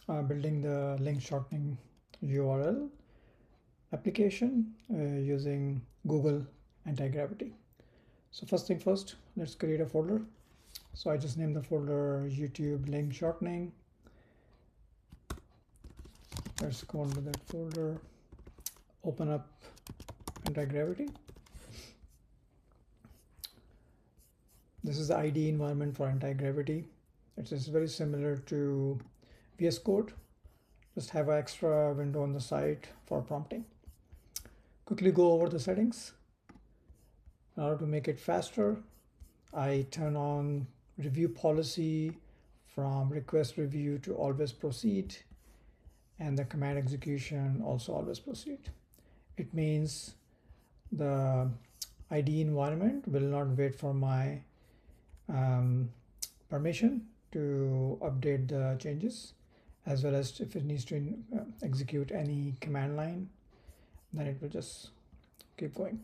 building the link shortening URL application using Google Anti-Gravity. So first thing first, let's create a folder. So I just named the folder YouTube link shortening. Let's go into that folder, open up Anti-Gravity. This is the IDE environment for Anti-Gravity. It is very similar to VS Code. Just have an extra window on the side for prompting. Quickly go over the settings. In order to make it faster, I turn on review policy from request review to always proceed, and the command execution also always proceed. It means the IDE environment will not wait for my permission to update the changes, as well as if it needs to execute any command line, then it will just keep going.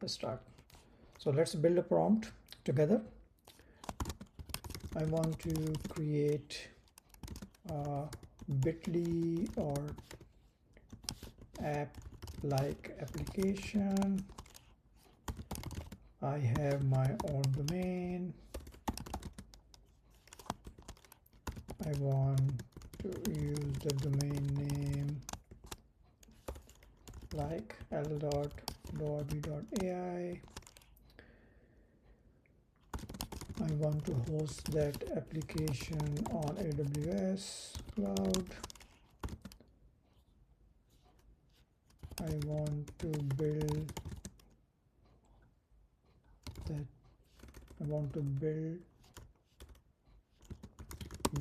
Let's start. So let's build a prompt together. I want to create a bit.ly or app like application. I have my own domain. I want to use the domain name like l.dwabi.ai. I want to host that application on AWS cloud. I want to build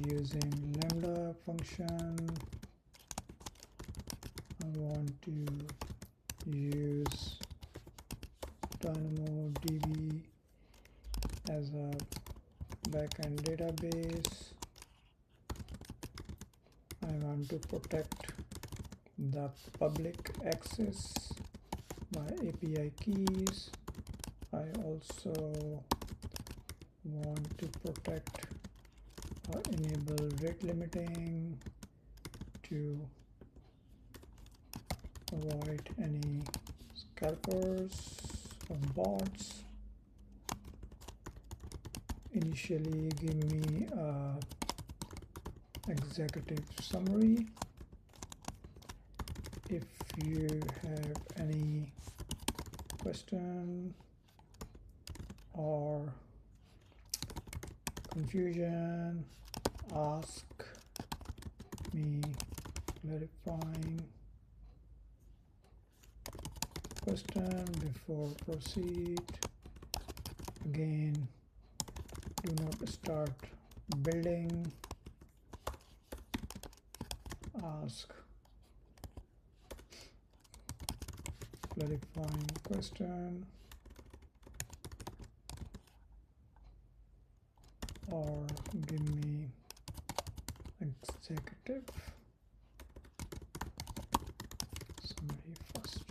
using lambda function. I want to use DynamoDB as a backend database. I want to protect the public access by API keys. I also want to protect or enable rate limiting to avoid any scalpers or bots. Initially, give me a executive summary. If you have any question or confusion, ask me clarifying question before proceed. Again, do not start building. Ask clarifying question or give me executive summary first.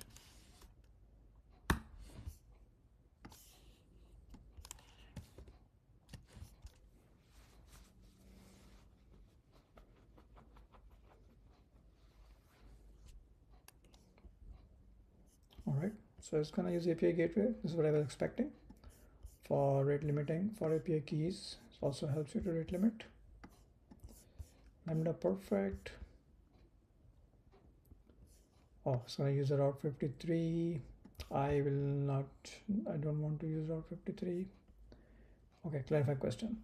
All right, so it's gonna use API gateway. This is what I was expecting for rate limiting for API keys. It also helps you to rate limit. Lambda perfect. Oh, it's gonna use a Route 53. I don't want to use Route 53. Okay, clarify question.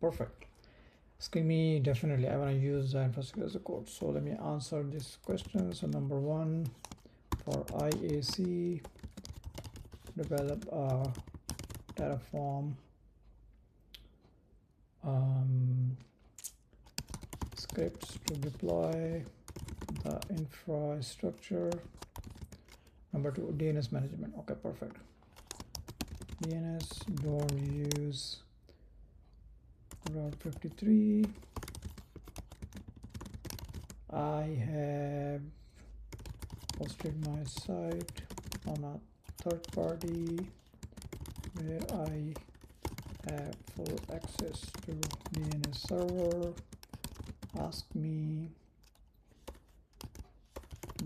Perfect. Give me definitely, I want to use the infrastructure as a code. So let me answer this question. So number one, for IAC, develop a Terraform scripts to deploy the infrastructure. Number two, DNS management. Okay, perfect. DNS, don't use Route 53. I have hosted my site on a third party where I have full access to DNS server. Ask me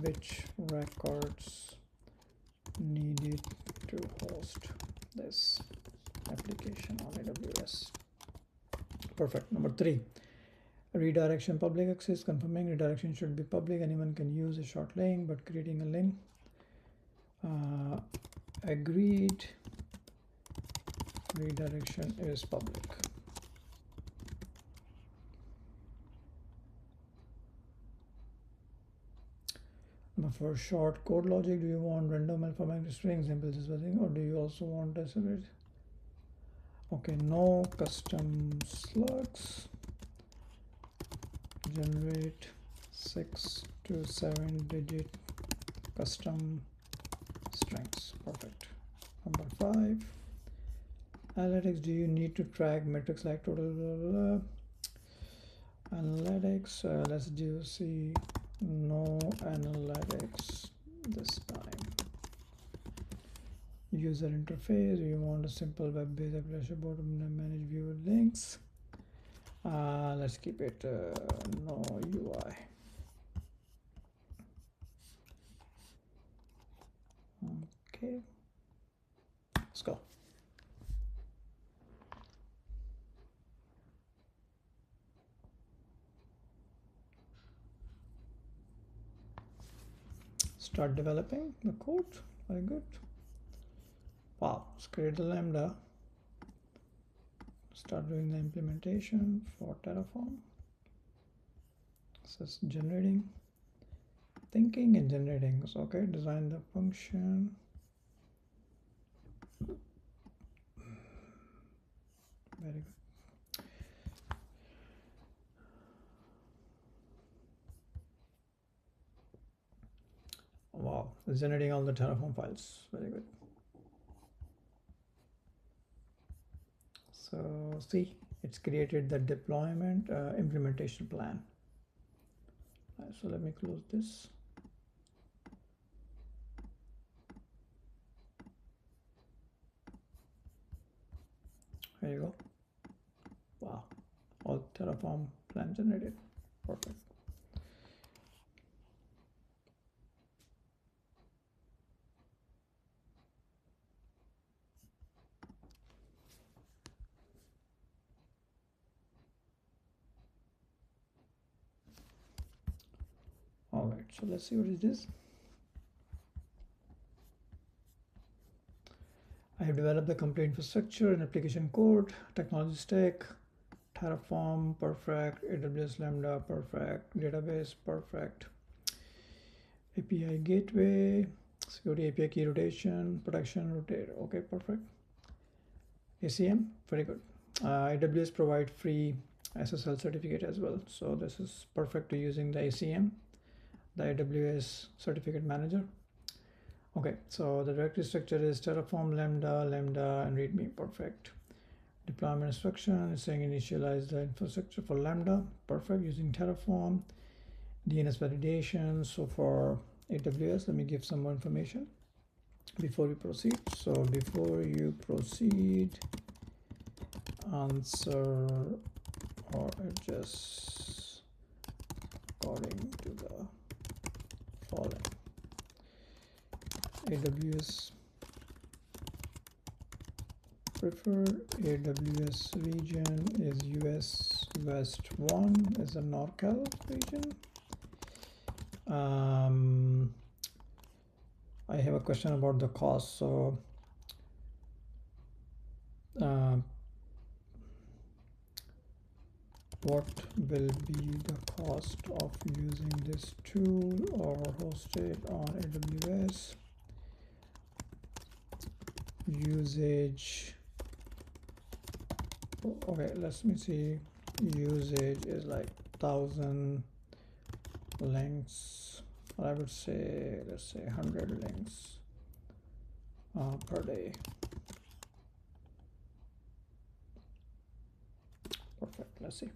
which records needed to host this application on AWS. Perfect. Number 3, redirection public access. Confirming redirection should be public. Anyone can use a short link, but creating a link. Agreed. Redirection is public. Now for short code logic, do you want random alphabetic string example this thing, or do you also want a separate? Okay, no custom slugs. Generate 6 to 7 digit custom strings. Perfect. Number 5, analytics. Do you need to track metrics like total blah, blah, blah. Analytics, let's do see no analytics this time. User interface. You want a simple web-based application bottom manage view links. Let's keep it no UI. Okay, let's go. Start developing the code. Very good. Wow, let's create the Lambda. Start doing the implementation for Terraform. This is generating, thinking and generating. So, okay, design the function. Very good. Wow, it's generating all the Terraform files. Very good. So see, it's created the deployment implementation plan. Right, so let me close this. There you go. Wow, all Terraform plan generated. Perfect. All right, so let's see what it is. I have developed the complete infrastructure and application code, technology stack, Terraform, perfect, AWS Lambda, perfect, database, perfect, API gateway, security API key rotation, protection rotate, okay, perfect. ACM, very good. AWS provide free SSL certificate as well, so this is perfect to using the ACM, the AWS certificate manager. Okay, so the directory structure is Terraform, Lambda, and README, perfect. Deployment instruction is saying initialize the infrastructure for Lambda, perfect, using Terraform. DNS validation, so for AWS, let me give some more information before we proceed. So before you proceed, answer or adjust according to the following. AWS preferred AWS region is US West 1 is a NorCal region. I have a question about the cost. So what will be the cost of using this tool or hosted on AWS? Usage, okay, let me see. Usage is like 1,000 links, or I would say, let's say 100 links per day. Perfect, let's see.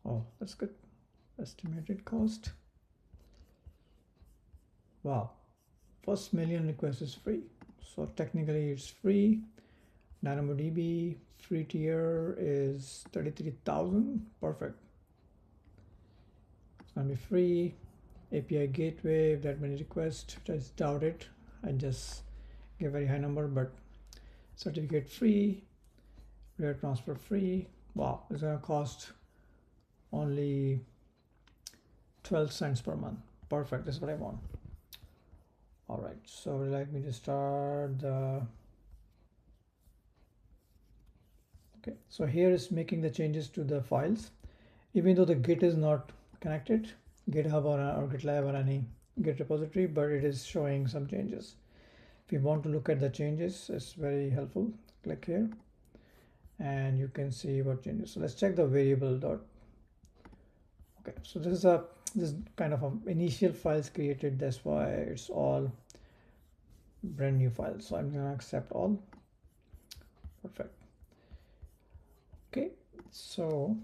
Oh, that's good. Estimated cost. Wow, first million requests is free. So technically it's free. DynamoDB free tier is 33,000. Perfect. It's gonna be free. API gateway, if that many requests, I just doubt it. I just give a very high number, but certificate free, rare transfer free. Wow, it's gonna cost only 12 cents per month. Perfect, this is what I want. All right, so let me just start the, okay, so here is making the changes to the files. Even though the Git is not connected, GitHub or GitLab or any Git repository, but it is showing some changes. If you want to look at the changes, it's very helpful. Click here and you can see what changes. So let's check the variable dot. Okay, so this kind of initial files created. That's why it's all brand new files. So I'm gonna accept all. Perfect. Okay, so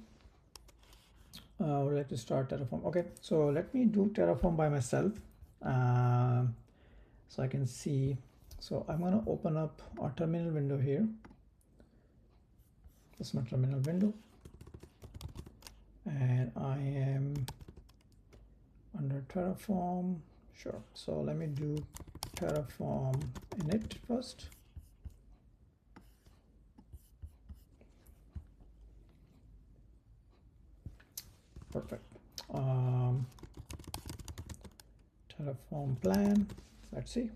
I would like to start Terraform. Okay, so let me do Terraform by myself so I can see. So I'm gonna open up our terminal window here. This is my terminal window, and I am under Terraform. Sure. So let me do Terraform init first. Perfect. Terraform plan. Let's see.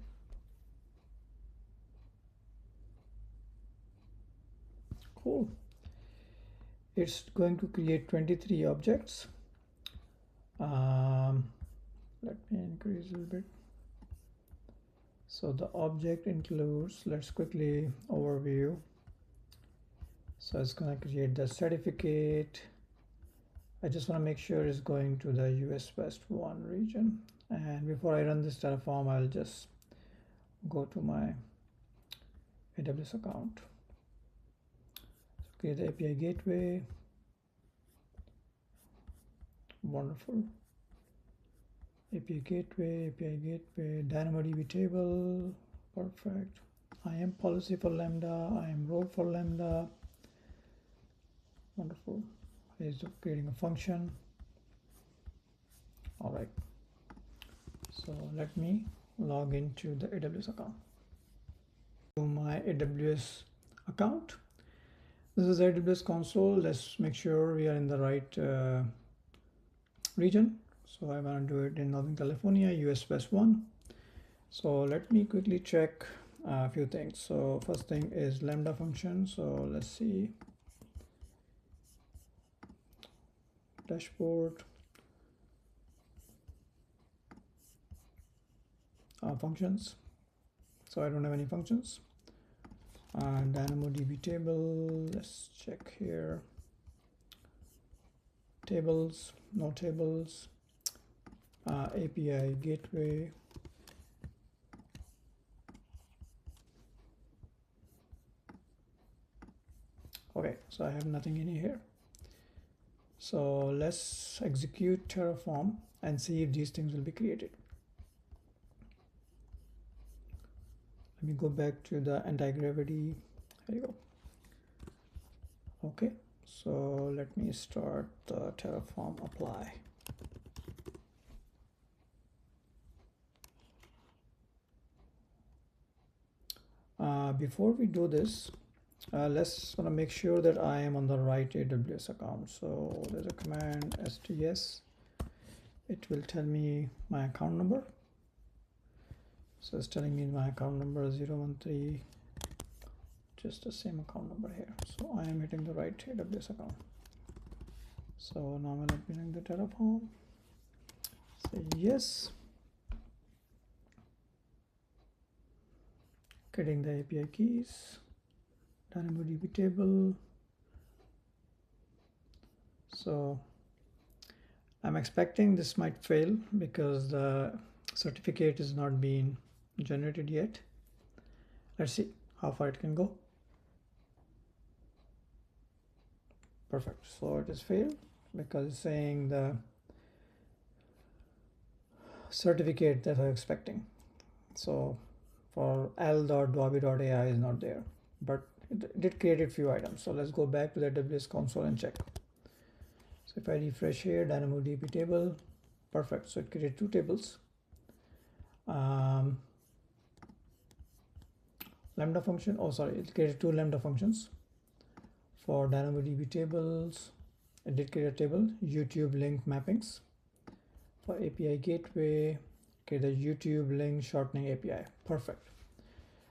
Cool. It's going to create 23 objects. Let me increase a little bit. So the object includes, let's quickly overview. So it's going to create the certificate. I just want to make sure it's going to the US West 1 region. And before I run this Terraform, I'll just go to my AWS account. So create the API gateway. Wonderful. API gateway, DynamoDB table. Perfect. IAM policy for Lambda, IAM role for Lambda. Wonderful. Is creating a function. All right. So let me log into the AWS account. To my AWS account. This is AWS console. Let's make sure we are in the right region. So I want to do it in Northern California, US West 1. So let me quickly check a few things. So first thing is Lambda function. So let's see. Dashboard. Functions. So I don't have any functions. DynamoDB table. Let's check here. Tables, no tables. API gateway. Okay, so I have nothing in here. So let's execute Terraform and see if these things will be created. Let me go back to the anti-gravity. There you go. Okay, so let me start the Terraform apply. Before we do this, let's want to make sure that I am on the right AWS account. So there's a command sts. It will tell me my account number. So it's telling me my account number 013, just the same account number here. So I am hitting the right AWS account. So now let me run the Terraform. Say yes. Getting the API keys. DynamoDB table. So I'm expecting this might fail because the certificate is not being generated yet. Let's see how far it can go. Perfect. So it is failed. because it's saying the certificate that I'm expecting. So for l.dwabi.ai is not there, but it did create a few items. So let's go back to the AWS console and check. So if I refresh here, DynamoDB table, perfect. So it created two tables. Lambda function, oh sorry, it created two Lambda functions. For DynamoDB tables, it did create a table, YouTube link mappings. For API gateway, create the YouTube link shortening API, perfect.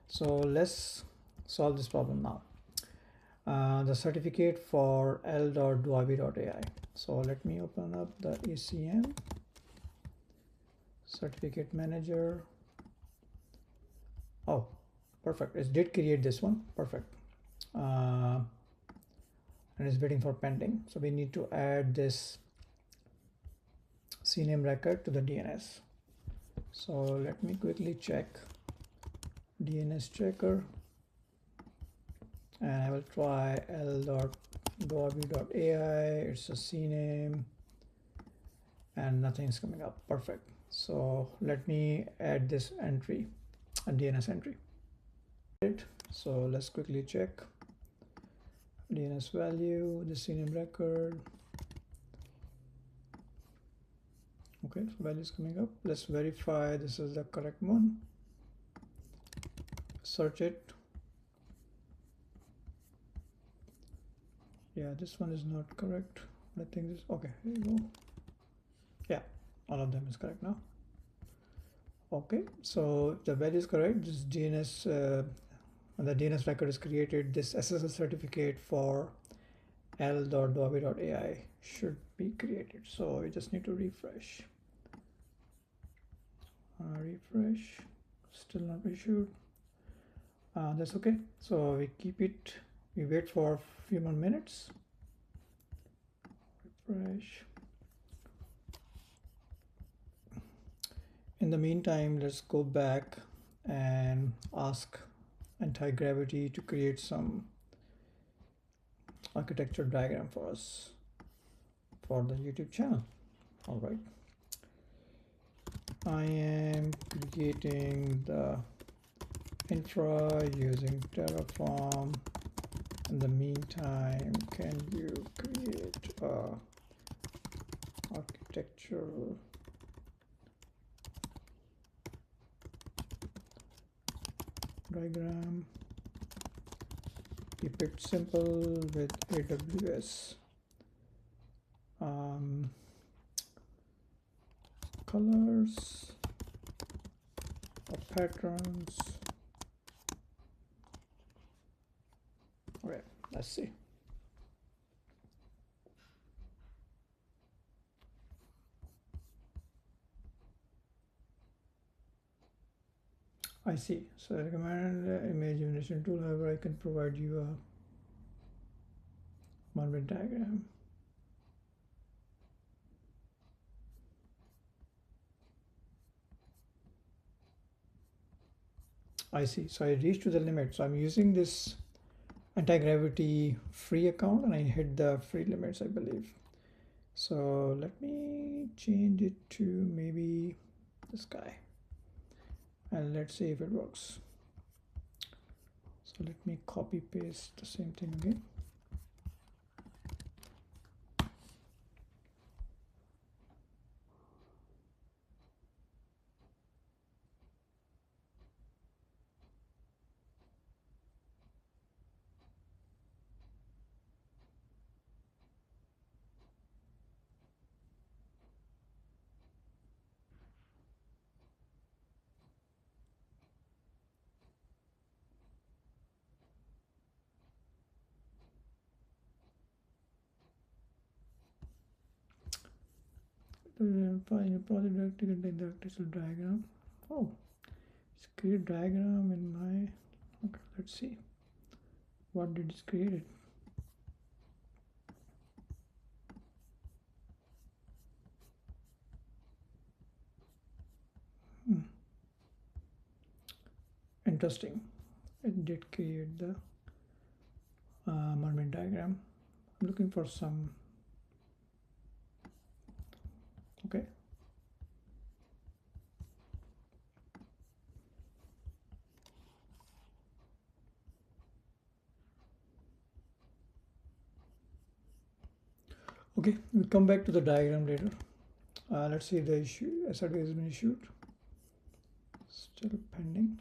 So let's solve this problem now. The certificate for l.dwabi.ai. So let me open up the ACM certificate manager. Oh, perfect. It did create this one. Perfect. And it's waiting for pending. So we need to add this CNAME record to the DNS. So let me quickly check DNS checker. And I will try l.dwabi.ai. It's a CNAME and nothing's coming up. Perfect. So let me add this entry, a DNS entry. So let's quickly check DNS value, the CNAME record. Okay, so value is coming up. Let's verify this is the correct one. Search it. Yeah, this one is not correct. I think this, okay, here you go. Yeah, all of them is correct now. Okay, so the value is correct. This DNS, the DNS record is created. This SSL certificate for l.dwabi.ai should be created. So we just need to refresh. Refresh, still not issued. That's okay. So we keep it, we wait for a few more minutes. Refresh. In the meantime, let's go back and ask anti-gravity to create some architecture diagram for us for the YouTube channel. All right. I am creating the infra using Terraform. In the meantime, can you create a architectural diagram? Keep it simple with AWS. Colors or patterns. All right, let's see. I see. So I recommend image generation tool. However, I can provide you a Marvin diagram. I see. So I reached to the limit. So I'm using this anti-gravity free account and I hit the free limits, I believe. So let me change it to maybe this guy and let's see if it works. So let me copy paste the same thing again. Find a project directory contain the architectural diagram. Oh, it's create diagram in my, okay, let's see. What did it create it? Interesting. It did create the Marvin diagram. I'm looking for some Okay, we'll come back to the diagram later. Let's see if the issue SRT has been issued. Still pending.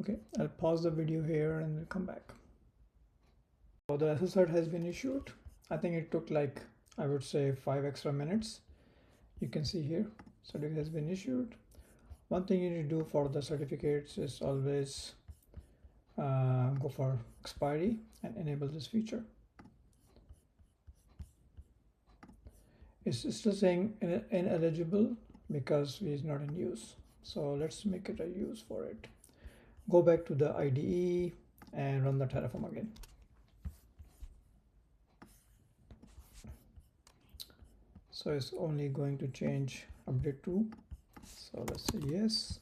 Okay, I'll pause the video here and we'll come back. So the SSR has been issued. I think it took like, I would say 5 extra minutes. You can see here, certificate has been issued. One thing you need to do for the certificates is always go for expiry and enable this feature. It's still saying ineligible because it is not in use. So let's make it a use for it. Go back to the IDE and run the Terraform again. So it's only going to change update to. So let's say yes.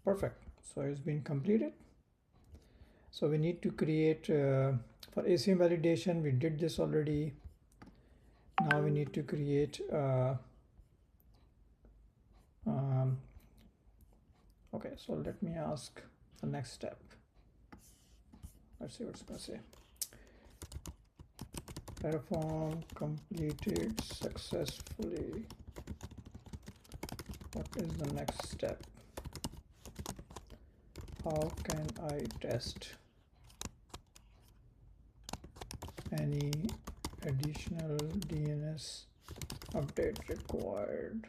Perfect. So it's been completed. So we need to create for ACM validation. We did this already. Now we need to create okay, so let me ask the next step. Let's see what it's going to say. Terraform completed successfully. What is the next step? How can I test? Any additional DNS update required?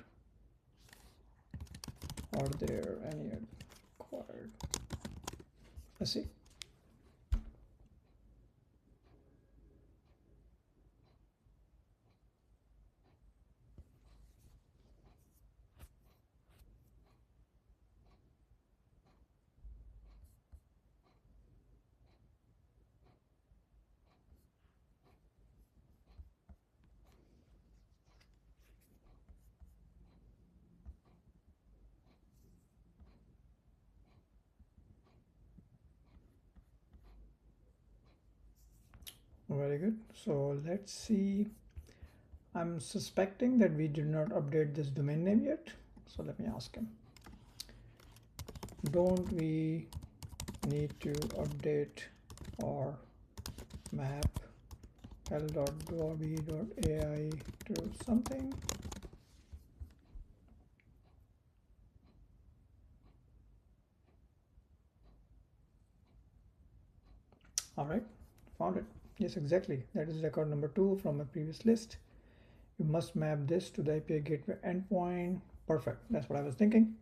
Are there any required? Let's see. Very good. So let's see. I'm suspecting that we did not update this domain name yet. So let me ask him. Don't we need to update or map l.dwabi.ai to something? All right, found it. Yes, exactly. That is record number 2 from a previous list. You must map this to the API gateway endpoint. Perfect. That's what I was thinking.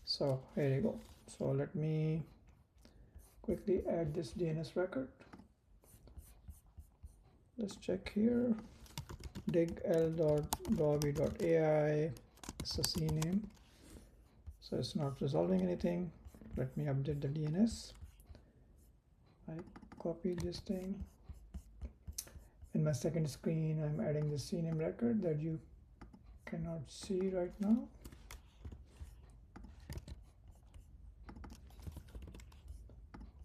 So here you go. So let me quickly add this DNS record. Let's check here. Dig l.dwabi.ai. It's a CNAME. So it's not resolving anything. Let me update the DNS. I copy this thing. In my second screen, I'm adding the CNAME record that you cannot see right now.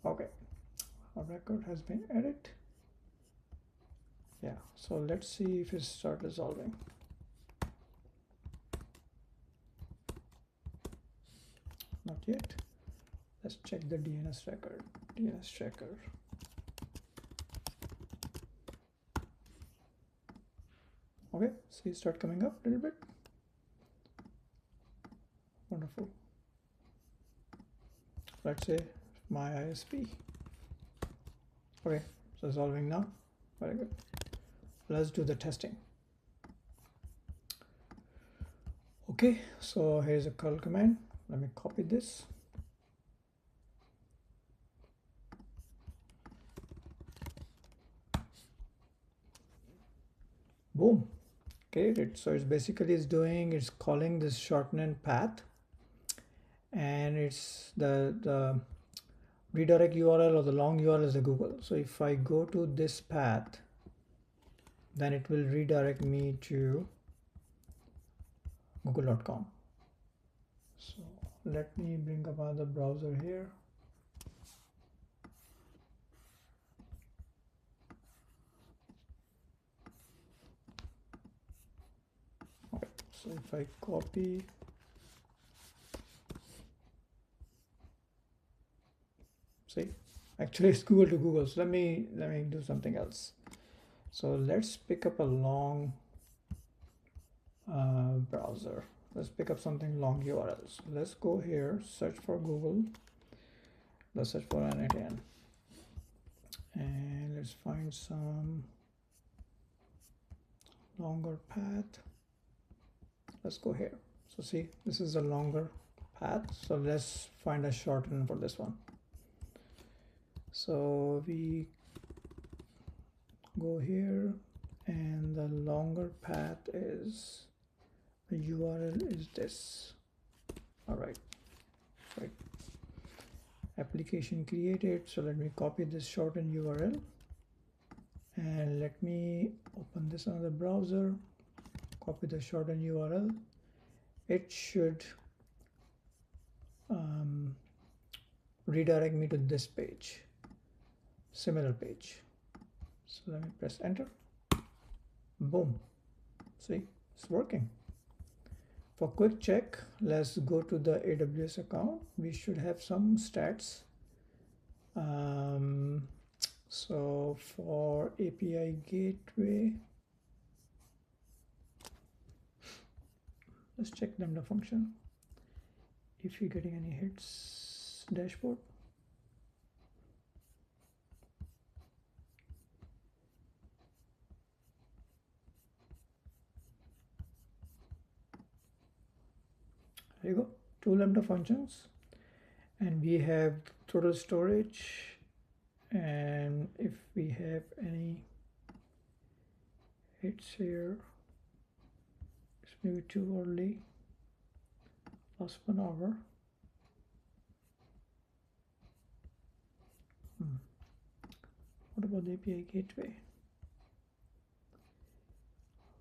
Okay, our record has been added. Yeah, so let's see if it starts resolving. Not yet. Let's check the DNS record. DNS checker. Okay, see, start coming up a little bit. Wonderful. Let's say my ISP. Okay, so resolving now. Very good. Let's do the testing. Okay, so here's a curl command. Let me copy this. Boom. Created. So it's basically it's calling this shortener path, and it's the redirect URL or the long URL is the Google. So if I go to this path, then it will redirect me to google.com. So let me bring up another browser here. Okay, so if I copy See, actually it's Google to Google. So let me do something else. So let's pick up a long browser. Let's pick up something long URL. So let's go here, search for Google. Let's search for n8n. And let's find some longer path. Let's go here. So see, this is a longer path. So let's find a shortener for this one. So we go here, and the longer path is, the URL is this. All right, right. Application created. So let me copy this shortened URL, and let me open this another browser, copy the shortened URL. It should redirect me to this page, similar page. So let me press enter. Boom. See, it's working. For quick check, let's go to the AWS account. We should have some stats. So for API gateway, let's check lambda function. If you're getting any hits, dashboard. There you go, 2 lambda functions, and we have total storage, and if we have any hits here, it's maybe too early, last 1 hour. What about the API gateway?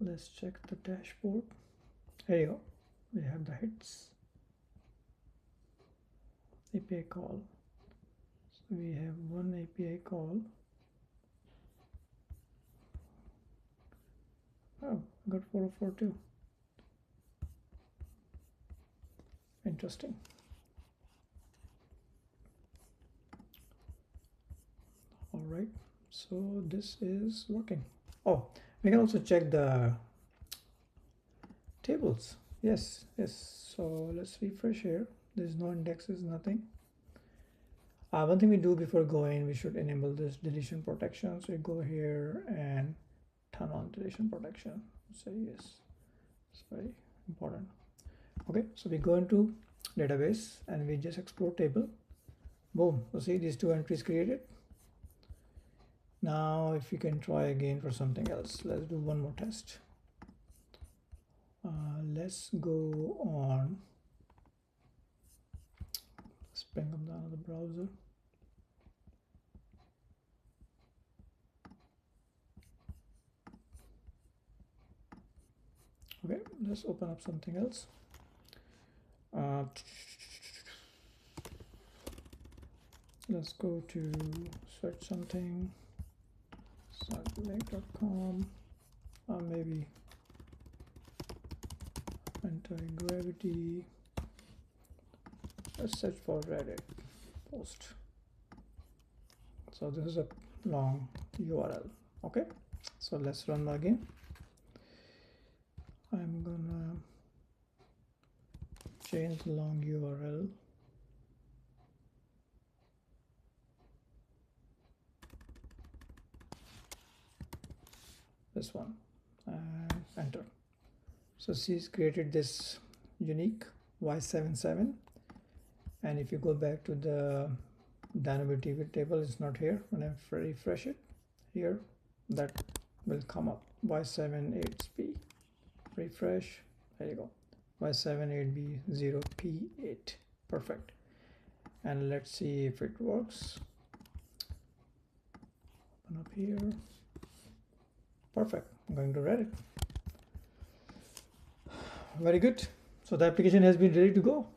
Let's check the dashboard. There you go, we have the hits. API call. So we have 1 API call. Oh, I got 404 too. Interesting. All right, so this is working. Oh, we can also check the tables. Yes. So let's refresh here. There's no indexes, nothing. One thing we do before going, we should enable this deletion protection. So you go here and turn on deletion protection. Say yes. It's very important. Okay, so we go into database and we just explore table. Boom. So see, these 2 entries created. Now if you can try again for something else, let's do one more test. Let's go on, let's bring up the other browser. Okay, let's open up something else. Let's go to search something, satellite.com, maybe anti-gravity. Let's search for Reddit post. So this is a long URL. Okay, so let's run login. I'm gonna change the long URL. This one, and enter. So she's created this unique Y77, and if you go back to the DynamoDB table, it's not here. When I refresh it here, that will come up, Y78B. Refresh, there you go, Y78B0P8. Perfect. And let's see if it works. Open up here. Perfect. I'm going to Reddit. Very good. So the application has been ready to go.